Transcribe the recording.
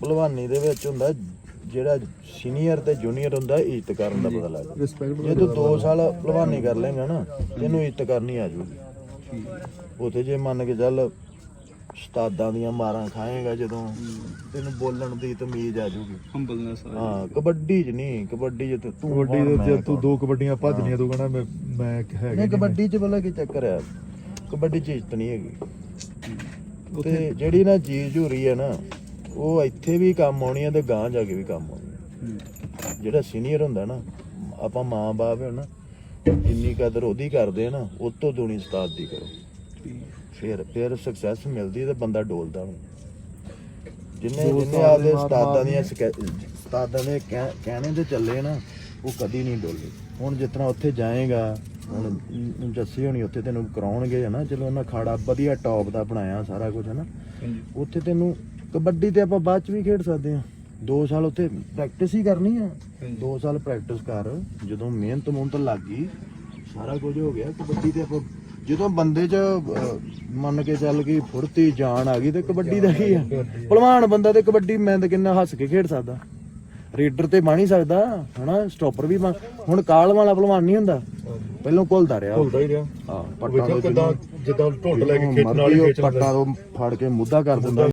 ਭਲਵਾਨੀ ਦੇ ਵਿੱਚ ਹੁੰਦਾ ਜਿਹੜਾ ਸੀਨੀਅਰ ਤੇ ਜੂਨੀਅਰ ਹੁੰਦਾ ਇੱਜ਼ਤ ਕਰਨ ਦਾ ਪਤਾ ਲੱਗਦਾ। ਜੇ ਤੂੰ 2 ਸਾਲ ਭਲਵਾਨੀ ਕਰ ਲੇਗਾ ਨਾ ਤੈਨੂੰ ਇੱਜ਼ਤ ਕਰਨੀ ਆ ਜਾਊਗੀ। ਉੱਥੇ ਜੇ ਮੰਨ ਕੇ ਚੱਲ ਉਸਤਾਦਾਂ ਦੀਆਂ ਮਾਰਾਂ ਖਾਏਗਾ ਜਦੋਂ ਤੈਨੂੰ ਬੋਲਣ ਦੀ ਤਮੀਜ਼ ਆ ਜਾਊਗੀ। ਹੰਬਲਨੈਸ ਹਾਂ ਕਬੱਡੀ 'ਚ ਨਹੀਂ, ਕਬੱਡੀ 'ਚ ਤੂੰ ਕਬੱਡੀ ਜੇ ਤੂੰ 2 ਕਬੱਡੀਆਂ ਭੱਜਣੀਆਂ ਤੂੰ ਕਹਿੰਦਾ ਮੈਂ ਹੈਗਾ ਨਹੀਂ। ਕਬੱਡੀ 'ਚ ਭਲਾ ਕੀ ਚੱਕਰ ਆ, ਕਬੱਡੀ 'ਚ ਇੱਜ਼ਤ ਨਹੀਂ ਹੈਗੀ। ਤੇ ਜਿਹੜੀ ਨਾ ਚੀਜ਼ ਹੋ ਰਹੀ ਹੈ ਨਾ ਉਹ ਇੱਥੇ ਵੀ ਕੰਮ ਆਉਣੀ ਹੈ ਤੇ ਗਾਂਹ ਜਾ ਕੇ ਵੀ ਕੰਮ ਆਉਣੀ ਹੈ। ਜਿਹੜਾ ਸੀਨੀਅਰ ਹੁੰਦਾ ਨਾ ਆਪਾਂ ਮਾਂ ਬਾਪ ਹੈ ਨਾ ਜਿੰਨੀ ਕਦਰ ਉਹਦੀ ਕਰਦੇ ਆ ਨਾ ਉਹ ਤੋਂ ਦੁਨੀ ਉਸਤਾਦ ਦੀ ਕਰੋ, ਫਿਰ ਸਕਸੈਸ ਮਿਲਦੀ ਤੇ ਬੰਦਾ ਡੋਲਦਾ ਨਹੀਂ। ਜਿੰਨੇ ਆਪਦੇ ਉਸਤਾਦਾਂ ਦੇ ਕਹਿਣੇ ਤੇ ਚੱਲੇ ਨਾ ਉਹ ਕਦੀ ਨਹੀਂ ਡੋਲੇ। ਹੁਣ ਜਿਸ ਤਰ੍ਹਾਂ ਉੱਥੇ ਜਾਏਗਾ, ਹੁਣ ਜੱਸੀ ਹੋਣੀ ਉੱਥੇ ਤੈਨੂੰ ਕਰਾਉਣਗੇ ਹੈ ਨਾ, ਚਲੋ ਉਹਨਾਂ ਖਾੜਾ ਵਧੀਆ ਟੌਪ ਦਾ ਬਣਾਇਆ ਸਾਰਾ ਕੁਝ ਹੈ ਨਾ। ਉੱਥੇ ਤੈਨੂੰ ਕਬੱਡੀ ਤੇ ਆਪਾਂ ਬਾਅਦ ਚ ਵੀ ਖੇਡ ਸਕਦੇ ਹਾਂ। 2 ਸਾਲ ਉੱਥੇ ਪ੍ਰੈਕਟਿਸ ਹੀ ਕਰਨੀ ਆ। 2 ਸਾਲ ਪ੍ਰੈਕਟਿਸ ਕਰ, ਜਦੋਂ ਮਿਹਨਤ ਲੱਗ ਗਈ ਸਾਰਾ ਕੁਝ ਹੋ ਗਿਆ। ਕਬੱਡੀ ਤੇ ਆਪਾਂ ਜਦੋਂ ਬੰਦੇ 'ਚ ਮੰਨ ਕੇ ਚੱਲ ਗਈ ਫੁਰਤੀ ਜਾਨ ਆ ਗਈ ਤੇ ਕਬੱਡੀ ਦਾ ਕੀ ਆ। ਭਲਵਾਨ ਬੰਦਾ ਤੇ ਕਬੱਡੀ ਮੈਂ ਤਾਂ ਕਿੰਨਾ ਹੱਸ ਕੇ ਖੇਡ ਸਕਦਾ, ਰੇਡਰ ਤੇ ਬਣ ਹੀ ਸਕਦਾ ਹਨਾ, ਸਟਾਪਰ ਵੀ ਹੁਣ ਕਾਲ ਵਾਲਾ ਭਲਵਾਨ ਨਹੀਂ ਹੁੰਦਾ, ਪਹਿਲਾਂ ਘੁਲਦਾ ਰਿਹਾ। ਹਾਂ ਪੱਟਾਂ ਜਿੱਦਾਂ ਢੋਲ ਲੈ ਕੇ ਖੇਡਣ ਵਾਲੀ ਪੱਟਾਂ ਤੋਂ ਫੜ ਕੇ ਮੁੱਦਾ ਕਰ ਦਿੰਦਾ।